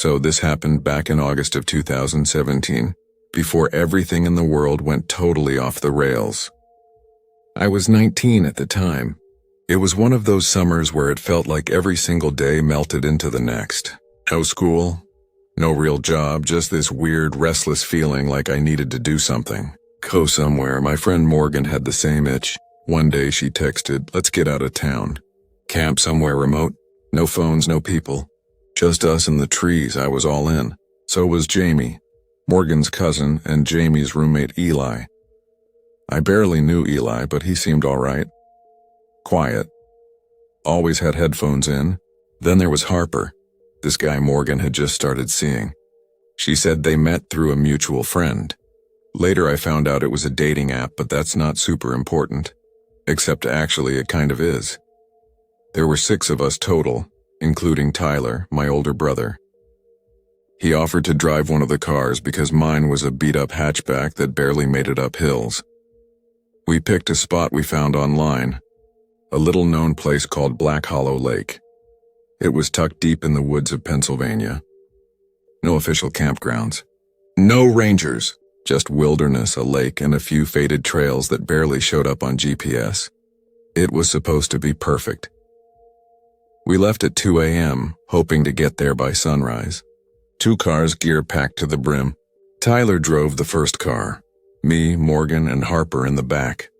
So this happened back in August of 2017, before everything in the world went totally off the rails. I was 19 at the time. It was one of those summers where it felt like every single day melted into the next. No school, no real job, just this weird, restless feeling like I needed to do something. Go somewhere. My friend Morgan had the same itch. One day she texted, "Let's get out of town. Camp somewhere remote. No phones, no people. Just us and the trees." I was all in. So was Jamie, Morgan's cousin, and Jamie's roommate Eli. I barely knew Eli, but he seemed all right. Quiet. Always had headphones in. Then there was Harper, this guy Morgan had just started seeing. She said they met through a mutual friend. Later I found out it was a dating app, but that's not super important. Except actually it kind of is. There were 6 of us total, including Tyler, my older brother. He offered to drive one of the cars because mine was a beat-up hatchback that barely made it up hills. We picked a spot we found online, a little-known place called Black Hollow Lake. It was tucked deep in the woods of Pennsylvania. No official campgrounds. No rangers, just wilderness, a lake, and a few faded trails that barely showed up on GPS. It was supposed to be perfect. We left at 2 a.m., hoping to get there by sunrise. 2 cars, gear packed to the brim. Tyler drove the first car. Me, Morgan, and Harper in the back.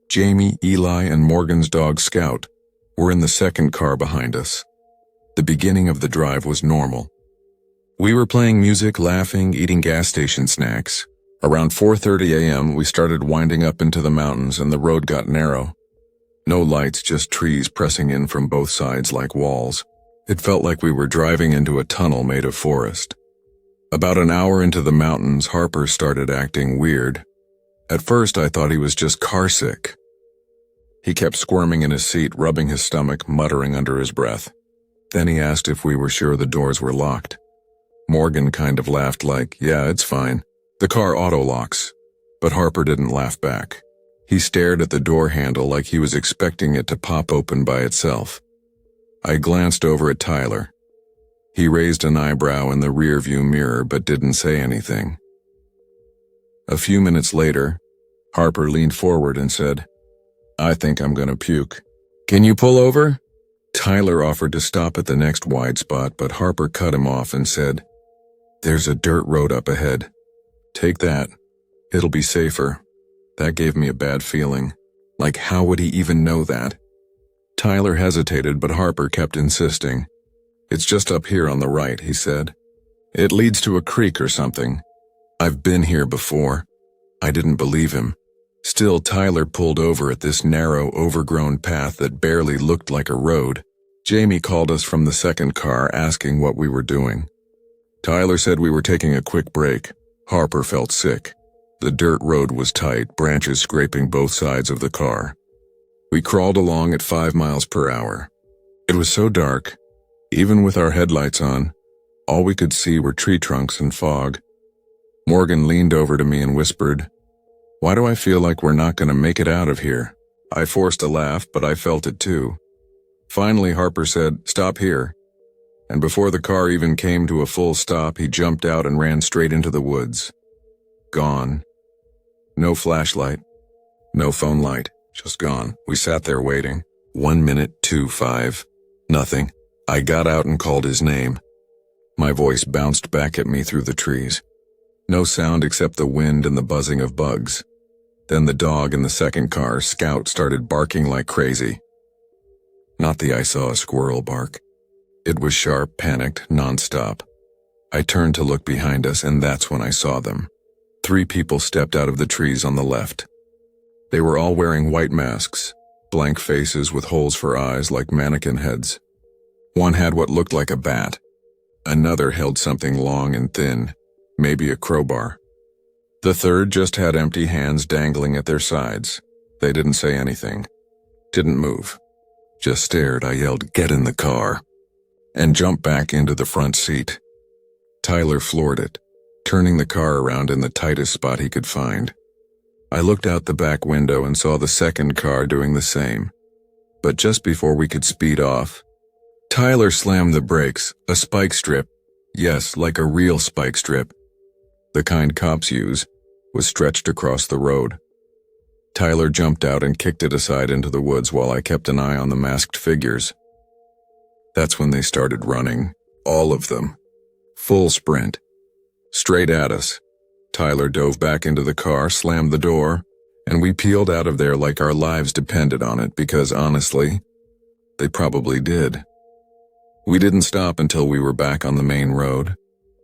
Jamie, Eli, and Morgan's dog Scout were in the second car behind us. The beginning of the drive was normal. We were playing music, laughing, eating gas station snacks. Around 4:30 a.m., we started winding up into the mountains and the road got narrow. No lights, just trees pressing in from both sides like walls. It felt like we were driving into a tunnel made of forest. About an hour into the mountains, Harper started acting weird. At first, I thought he was just carsick. He kept squirming in his seat, rubbing his stomach, muttering under his breath. Then he asked if we were sure the doors were locked. Morgan kind of laughed like, "Yeah, it's fine. The car auto-locks." But Harper didn't laugh back. He stared at the door handle like he was expecting it to pop open by itself. I glanced over at Tyler. He raised an eyebrow in the rearview mirror but didn't say anything. A few minutes later, Harper leaned forward and said, "I think I'm gonna puke. Can you pull over?" Tyler offered to stop at the next wide spot, but Harper cut him off and said, "There's a dirt road up ahead. Take that. It'll be safer." That gave me a bad feeling. Like, how would he even know that? Tyler hesitated, but Harper kept insisting. "It's just up here on the right," he said. "It leads to a creek or something. I've been here before." I didn't believe him. Still, Tyler pulled over at this narrow, overgrown path that barely looked like a road. Jamie called us from the second car, asking what we were doing. Tyler said we were taking a quick break. Harper felt sick. The dirt road was tight, branches scraping both sides of the car. We crawled along at 5 miles per hour. It was so dark. Even with our headlights on, all we could see were tree trunks and fog. Morgan leaned over to me and whispered, "Why do I feel like we're not going to make it out of here?" I forced a laugh, but I felt it too. Finally, Harper said, "Stop here." And before the car even came to a full stop, he jumped out and ran straight into the woods. Gone. No flashlight. No phone light. Just gone. We sat there waiting. 1 minute, 2, 5. Nothing. I got out and called his name. My voice bounced back at me through the trees. No sound except the wind and the buzzing of bugs. Then the dog in the second car, Scout, started barking like crazy. Not the "I saw a squirrel" bark. It was sharp, panicked, nonstop. I turned to look behind us, and that's when I saw them. 3 people stepped out of the trees on the left. They were all wearing white masks, blank faces with holes for eyes like mannequin heads. One had what looked like a bat. Another held something long and thin, maybe a crowbar. The third just had empty hands dangling at their sides. They didn't say anything. Didn't move. Just stared. I yelled, "Get in the car," and jumped back into the front seat. Tyler floored it, turning the car around in the tightest spot he could find. I looked out the back window and saw the second car doing the same. But just before we could speed off, Tyler slammed the brakes, a spike strip, Yes, like a real spike strip. The kind cops use, was stretched across the road. Tyler jumped out and kicked it aside into the woods while I kept an eye on the masked figures. That's when they started running, all of them. Full sprint. Straight at us. Tyler dove back into the car, slammed the door, and we peeled out of there like our lives depended on it because, honestly, they probably did. We didn't stop until we were back on the main road,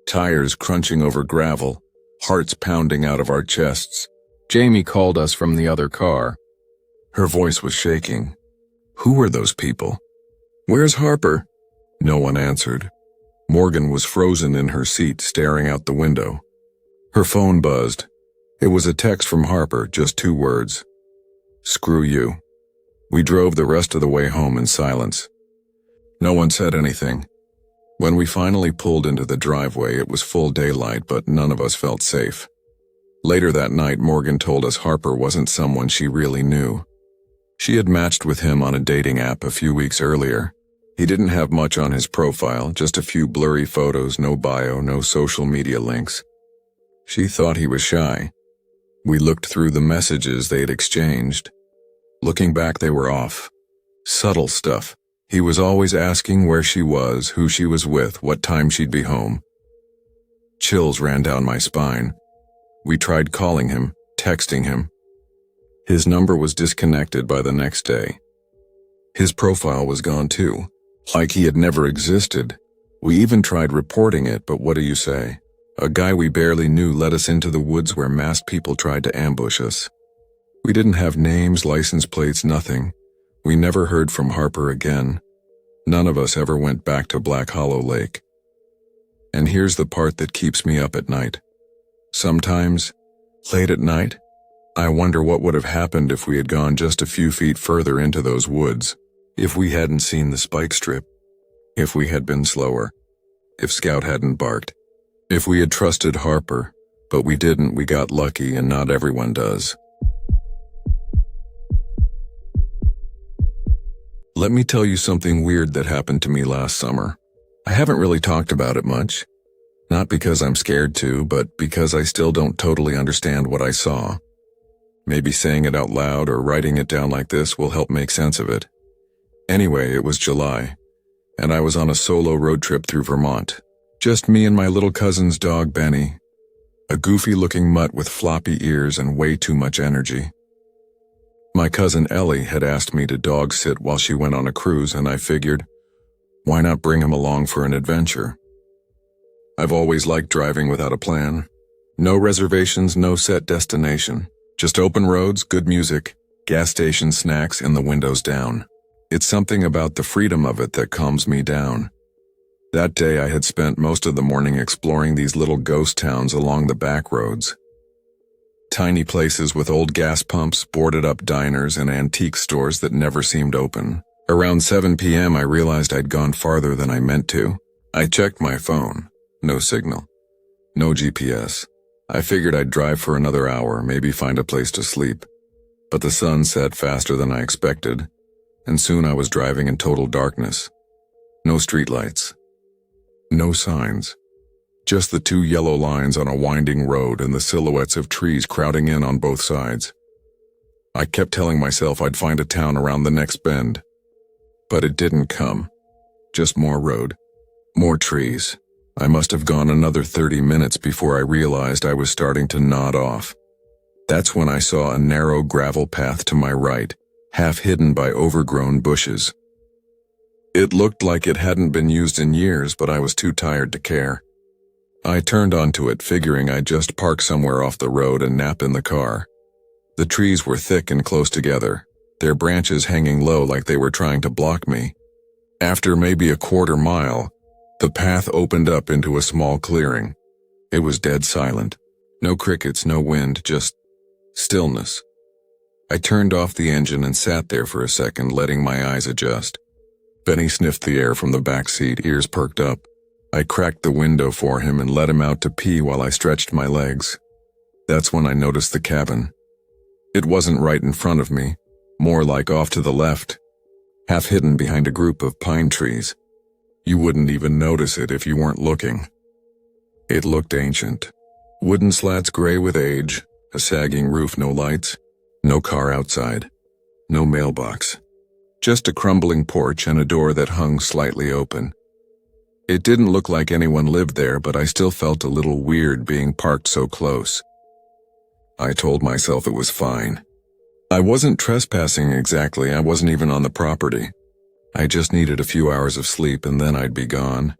tires crunching over gravel, hearts pounding out of our chests. Jamie called us from the other car. Her voice was shaking. Who were those people? Where's Harper? No one answered. Morgan was frozen in her seat, staring out the window. Her phone buzzed. It was a text from Harper, just 2 words. Screw you. We drove the rest of the way home in silence. No one said anything. When we finally pulled into the driveway, it was full daylight, but none of us felt safe. Later that night, Morgan told us Harper wasn't someone she really knew. She had matched with him on a dating app a few weeks earlier. He didn't have much on his profile, just a few blurry photos, no bio, no social media links. She thought he was shy. We looked through the messages they'd exchanged. Looking back, they were off. Subtle stuff. He was always asking where she was, who she was with, what time she'd be home. Chills ran down my spine. We tried calling him, texting him. His number was disconnected by the next day. His profile was gone too, like he had never existed. We even tried reporting it, but what do you say? A guy we barely knew led us into the woods where masked people tried to ambush us. We didn't have names, license plates, nothing. We never heard from Harper again. None of us ever went back to Black Hollow Lake. And here's the part that keeps me up at night. Sometimes, late at night, I wonder what would have happened if we had gone just a few feet further into those woods, if we hadn't seen the spike strip, if we had been slower, if Scout hadn't barked, if we had trusted Harper, but we didn't. We got lucky, and not everyone does. Let me tell you something weird that happened to me last summer. I haven't really talked about it much. Not because I'm scared to, but because I still don't totally understand what I saw. Maybe saying it out loud or writing it down like this will help make sense of it. Anyway, it was July, and I was on a solo road trip through Vermont. Just me and my little cousin's dog, Benny. A goofy-looking mutt with floppy ears and way too much energy. My cousin Ellie had asked me to dog sit while she went on a cruise, and I figured, why not bring him along for an adventure? I've always liked driving without a plan. No reservations, no set destination. Just open roads, good music, gas station snacks, and the windows down. It's something about the freedom of it that calms me down. That day I had spent most of the morning exploring these little ghost towns along the back roads. Tiny places with old gas pumps, boarded-up diners, and antique stores that never seemed open. Around 7 p.m. I realized I'd gone farther than I meant to. I checked my phone. No signal. No GPS. I figured I'd drive for another hour, maybe find a place to sleep. But the sun set faster than I expected, and soon I was driving in total darkness. No streetlights. No signs. Just the 2 yellow lines on a winding road and the silhouettes of trees crowding in on both sides. I kept telling myself I'd find a town around the next bend. But it didn't come. Just more road. More trees. I must have gone another 30 minutes before I realized I was starting to nod off. That's when I saw a narrow gravel path to my right, half hidden by overgrown bushes. It looked like it hadn't been used in years, but I was too tired to care. I turned onto it, figuring I'd just park somewhere off the road and nap in the car. The trees were thick and close together, their branches hanging low like they were trying to block me. After maybe a quarter mile, the path opened up into a small clearing. It was dead silent. No crickets, no wind, just stillness. I turned off the engine and sat there for a second, letting my eyes adjust. Benny sniffed the air from the back seat, ears perked up. I cracked the window for him and let him out to pee while I stretched my legs. That's when I noticed the cabin. It wasn't right in front of me, more like off to the left, half hidden behind a group of pine trees. You wouldn't even notice it if you weren't looking. It looked ancient. Wooden slats gray with age, a sagging roof, no lights, no car outside, no mailbox. Just a crumbling porch and a door that hung slightly open. It didn't look like anyone lived there, but I still felt a little weird being parked so close. I told myself it was fine. I wasn't trespassing exactly, I wasn't even on the property. I just needed a few hours of sleep and then I'd be gone.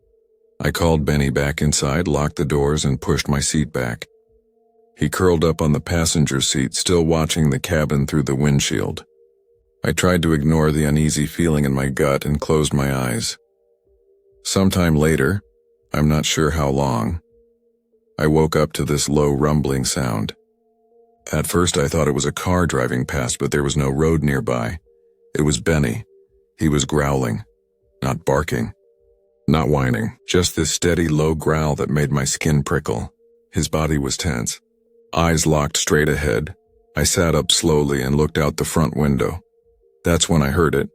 I called Benny back inside, locked the doors, and pushed my seat back. He curled up on the passenger seat, still watching the cabin through the windshield. I tried to ignore the uneasy feeling in my gut and closed my eyes. Sometime later, I'm not sure how long, I woke up to this low rumbling sound. At first I thought it was a car driving past, but there was no road nearby. It was Benny. He was growling, not barking, not whining, just this steady low growl that made my skin prickle. His body was tense, eyes locked straight ahead. I sat up slowly and looked out the front window. That's when I heard it.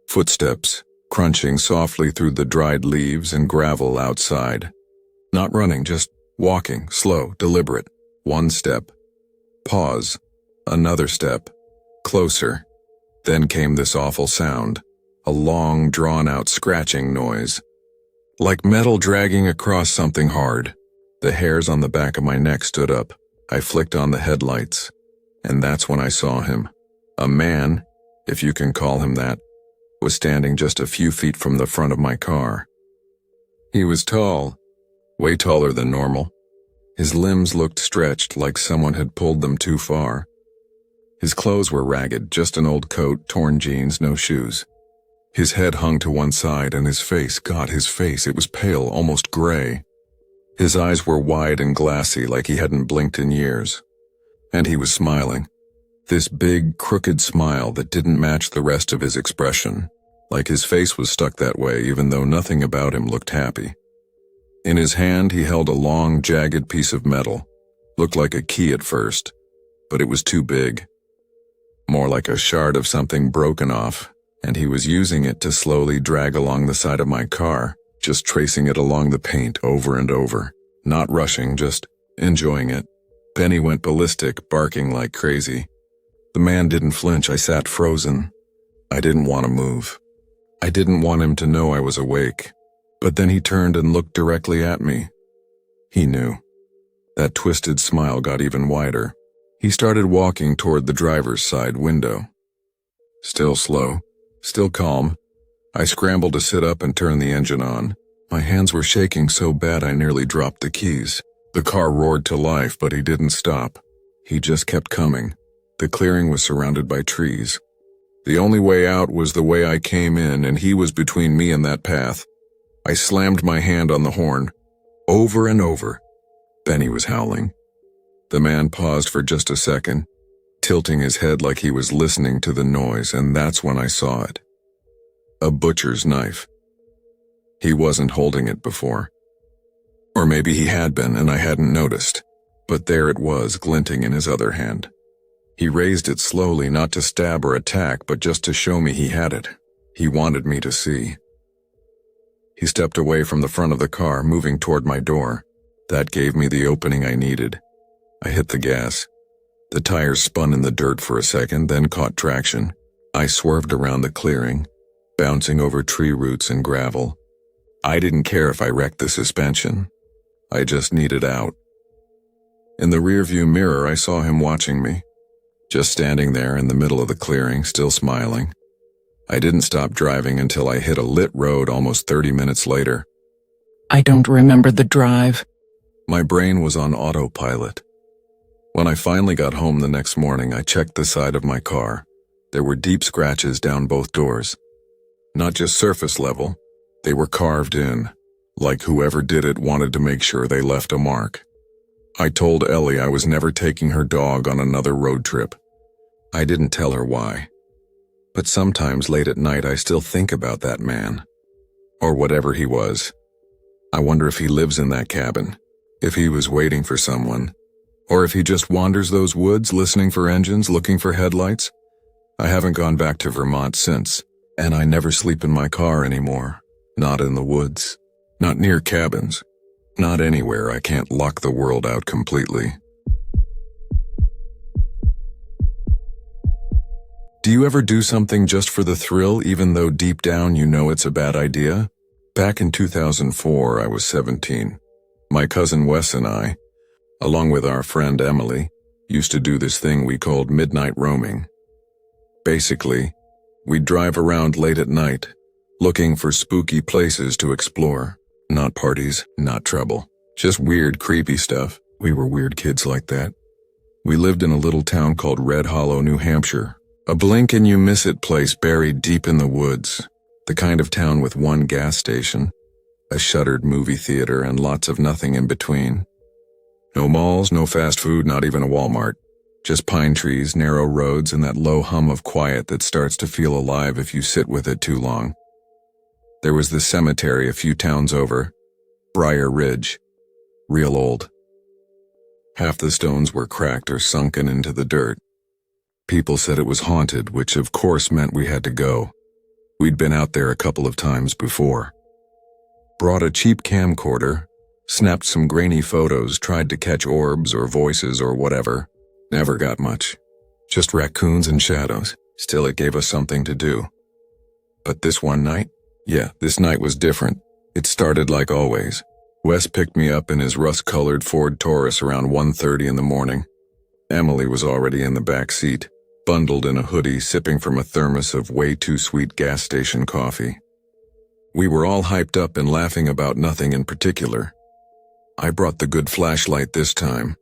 Footsteps, crunching softly through the dried leaves and gravel outside. Not running, just walking, slow, deliberate. One step. Pause. Another step. Closer. Then came this awful sound. A long, drawn-out scratching noise. Like metal dragging across something hard. The hairs on the back of my neck stood up. I flicked on the headlights. And that's when I saw him. A man, if you can call him that, was standing just a few feet from the front of my car. He was tall, way taller than normal. His limbs looked stretched like someone had pulled them too far. His clothes were ragged, just an old coat, torn jeans, no shoes. His head hung to one side and his face, God, his face, it was pale, almost gray. His eyes were wide and glassy like he hadn't blinked in years. And he was smiling. This big, crooked smile that didn't match the rest of his expression, like his face was stuck that way even though nothing about him looked happy. In his hand he held a long, jagged piece of metal. Looked like a key at first, but it was too big. More like a shard of something broken off, and he was using it to slowly drag along the side of my car, just tracing it along the paint over and over, not rushing, just enjoying it. Benny went ballistic, barking like crazy. The man didn't flinch. I sat frozen. I didn't want to move. I didn't want him to know I was awake. But then he turned and looked directly at me. He knew. That twisted smile got even wider. He started walking toward the driver's side window. Still slow, still calm. I scrambled to sit up and turn the engine on. My hands were shaking so bad I nearly dropped the keys. The car roared to life, but he didn't stop. He just kept coming. The clearing was surrounded by trees. The only way out was the way I came in, and he was between me and that path. I slammed my hand on the horn. Over and over. Benny was howling. The man paused for just a second, tilting his head like he was listening to the noise, and that's when I saw it. A butcher's knife. He wasn't holding it before. Or maybe he had been and I hadn't noticed, but there it was, glinting in his other hand. He raised it slowly, not to stab or attack, but just to show me he had it. He wanted me to see. He stepped away from the front of the car, moving toward my door. That gave me the opening I needed. I hit the gas. The tires spun in the dirt for a second, then caught traction. I swerved around the clearing, bouncing over tree roots and gravel. I didn't care if I wrecked the suspension. I just needed out. In the rearview mirror, I saw him watching me. Just standing there in the middle of the clearing, still smiling. I didn't stop driving until I hit a lit road almost 30 minutes later. I don't remember the drive. My brain was on autopilot. When I finally got home the next morning, I checked the side of my car. There were deep scratches down both doors. Not just surface level, they were carved in, like whoever did it wanted to make sure they left a mark. I told Ellie I was never taking her dog on another road trip. I didn't tell her why. But sometimes late at night I still think about that man. Or whatever he was. I wonder if he lives in that cabin. If he was waiting for someone. Or if he just wanders those woods listening for engines, looking for headlights. I haven't gone back to Vermont since, and I never sleep in my car anymore. Not in the woods. Not near cabins. Not anywhere I can't lock the world out completely. Do you ever do something just for the thrill even though deep down you know it's a bad idea? Back in 2004, I was 17. My cousin Wes and I, along with our friend Emily, used to do this thing we called midnight roaming. Basically, we'd drive around late at night, looking for spooky places to explore. Not parties, not trouble. Just weird, creepy stuff. We were weird kids like that. We lived in a little town called Red Hollow, New Hampshire. A blink and you miss it place buried deep in the woods. The kind of town with one gas station, a shuttered movie theater, and lots of nothing in between. No malls, no fast food, not even a Walmart. Just pine trees, narrow roads, and that low hum of quiet that starts to feel alive if you sit with it too long. There was this cemetery a few towns over, Briar Ridge. Real old. Half the stones were cracked or sunken into the dirt. People said it was haunted, which of course meant we had to go. We'd been out there a couple of times before. Brought a cheap camcorder, snapped some grainy photos, tried to catch orbs or voices or whatever. Never got much. Just raccoons and shadows. Still, it gave us something to do. But this one night? Yeah, this night was different. It started like always. Wes picked me up in his rust-colored Ford Taurus around 1:30 in the morning. Emily was already in the back seat, bundled in a hoodie, sipping from a thermos of way too sweet gas station coffee. We were all hyped up and laughing about nothing in particular. I brought the good flashlight this time.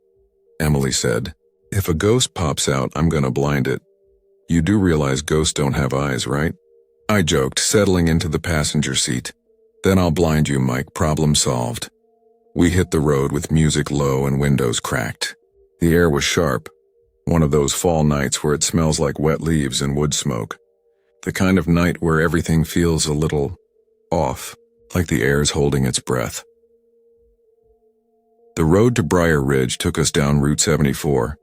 Emily said, "If a ghost pops out, I'm gonna blind it. You do realize ghosts don't have eyes, right?" I joked, settling into the passenger seat. "Then I'll blind you, Mike, problem solved." We hit the road with music low and windows cracked. The air was sharp, one of those fall nights where it smells like wet leaves and wood smoke. The kind of night where everything feels a little off, like the air's holding its breath. The road to Briar Ridge took us down Route 74,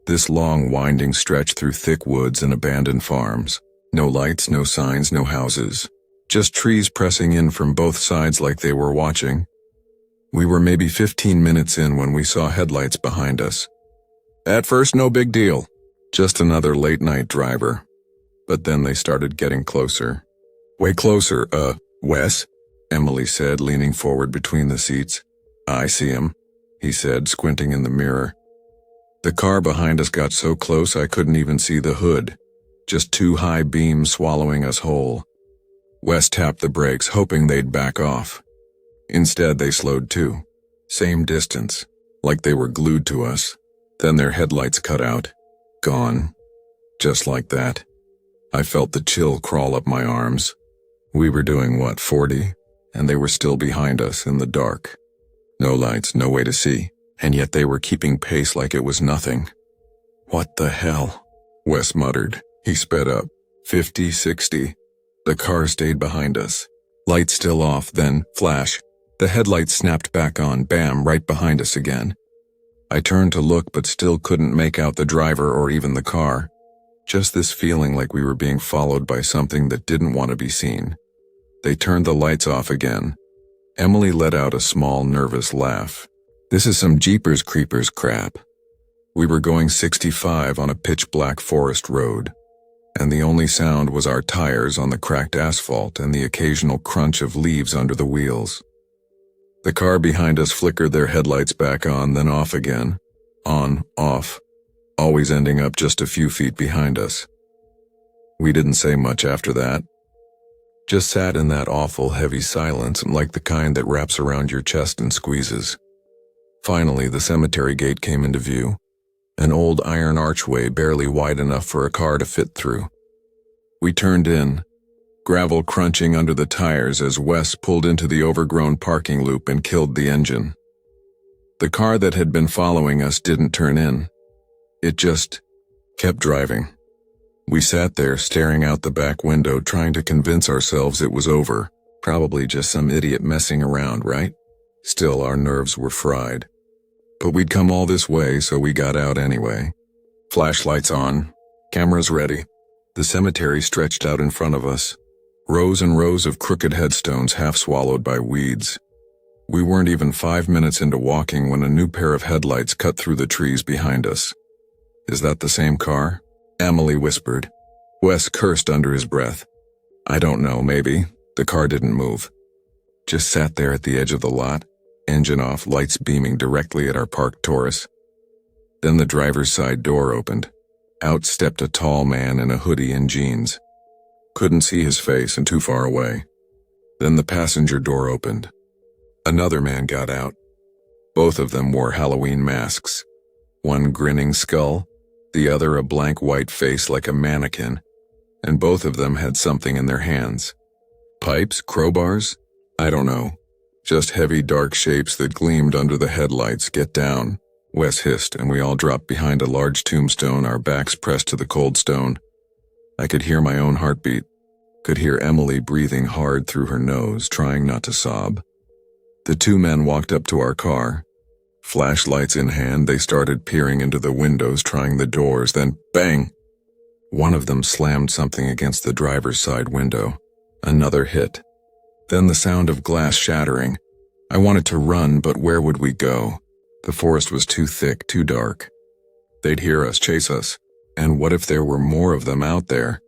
this long winding stretch through thick woods and abandoned farms. No lights, no signs, no houses. Just trees pressing in from both sides like they were watching. We were maybe 15 minutes in when we saw headlights behind us. At first, no big deal. Just another late-night driver. But then they started getting closer. "Way closer, Wes," Emily said, leaning forward between the seats. "I see him," he said, squinting in the mirror. The car behind us got so close I couldn't even see the hood. Just two high beams swallowing us whole. Wes tapped the brakes, hoping they'd back off. Instead, they slowed too. Same distance, like they were glued to us. Then their headlights cut out. Gone. Just like that. I felt the chill crawl up my arms. We were doing what, 40? And they were still behind us in the dark. No lights, no way to see. And yet they were keeping pace like it was nothing. "What the hell?" Wes muttered. He sped up. 50, 60. The car stayed behind us. Lights still off, then, flash. The headlights snapped back on, bam, right behind us again. I turned to look but still couldn't make out the driver or even the car. Just this feeling like we were being followed by something that didn't want to be seen. They turned the lights off again. Emily let out a small, nervous laugh. "This is some Jeepers Creepers crap." We were going 65 on a pitch-black forest road, and the only sound was our tires on the cracked asphalt and the occasional crunch of leaves under the wheels. The car behind us flickered their headlights back on, then off again. On, off, always ending up just a few feet behind us. We didn't say much after that. Just sat in that awful, heavy silence, like the kind that wraps around your chest and squeezes. Finally, the cemetery gate came into view. An old iron archway barely wide enough for a car to fit through. We turned in, gravel crunching under the tires as Wes pulled into the overgrown parking loop and killed the engine. The car that had been following us didn't turn in. It just kept driving. We sat there staring out the back window trying to convince ourselves it was over. Probably just some idiot messing around, right? Still, our nerves were fried. But we'd come all this way, so we got out anyway. Flashlights on, cameras ready. The cemetery stretched out in front of us. Rows and rows of crooked headstones half swallowed by weeds. We weren't even 5 minutes into walking when a new pair of headlights cut through the trees behind us. "Is that the same car?" Emily whispered. Wes cursed under his breath. "I don't know, maybe." The car didn't move. Just sat there at the edge of the lot, engine off, lights beaming directly at our parked Taurus. Then the driver's side door opened. Out stepped a tall man in a hoodie and jeans. Couldn't see his face and too far away. Then the passenger door opened. Another man got out. Both of them wore Halloween masks. One grinning skull, the other a blank white face like a mannequin, and both of them had something in their hands. Pipes? Crowbars? I don't know. Just heavy dark shapes that gleamed under the headlights. "Get down," Wes hissed, and we all dropped behind a large tombstone, our backs pressed to the cold stone. I could hear my own heartbeat, could hear Emily breathing hard through her nose, trying not to sob. The two men walked up to our car. Flashlights in hand, they started peering into the windows, trying the doors, then bang! One of them slammed something against the driver's side window. Another hit. Then the sound of glass shattering. I wanted to run, but where would we go? The forest was too thick, too dark. They'd hear us, chase us. And what if there were more of them out there?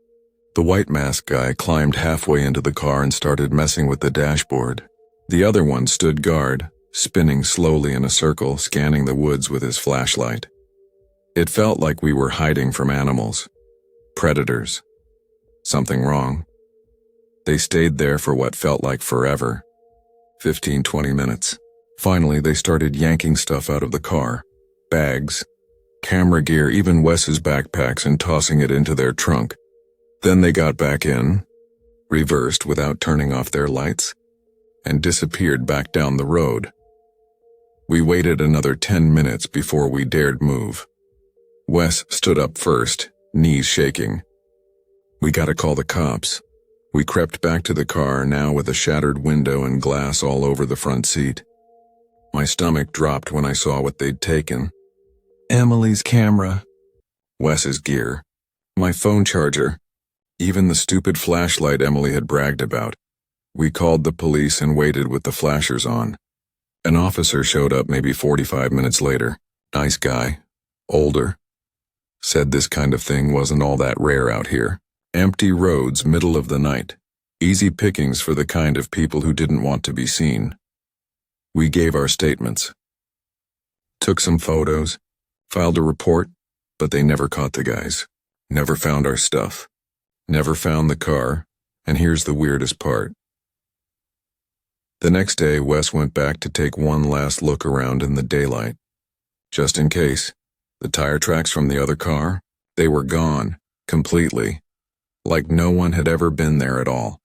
The white mask guy climbed halfway into the car and started messing with the dashboard. The other one stood guard, spinning slowly in a circle, scanning the woods with his flashlight. It felt like we were hiding from animals. Predators. Something wrong. They stayed there for what felt like forever. 15, 20 minutes. Finally, they started yanking stuff out of the car. Bags, camera gear, even Wes's backpacks, and tossing it into their trunk. Then they got back in, reversed without turning off their lights, and disappeared back down the road. We waited another 10 minutes before we dared move. Wes stood up first, knees shaking. "We gotta call the cops." We crept back to the car, now with a shattered window and glass all over the front seat. My stomach dropped when I saw what they'd taken. Emily's camera, Wes's gear, my phone charger, even the stupid flashlight Emily had bragged about. We called the police and waited with the flashers on. An officer showed up maybe 45 minutes later. Nice guy, older. Said this kind of thing wasn't all that rare out here. Empty roads, middle of the night. Easy pickings for the kind of people who didn't want to be seen. We gave our statements. Took some photos, filed a report, but they never caught the guys. Never found our stuff. Never found the car, and here's the weirdest part. The next day, Wes went back to take one last look around in the daylight. Just in case, the tire tracks from the other car, they were gone, completely. Like no one had ever been there at all.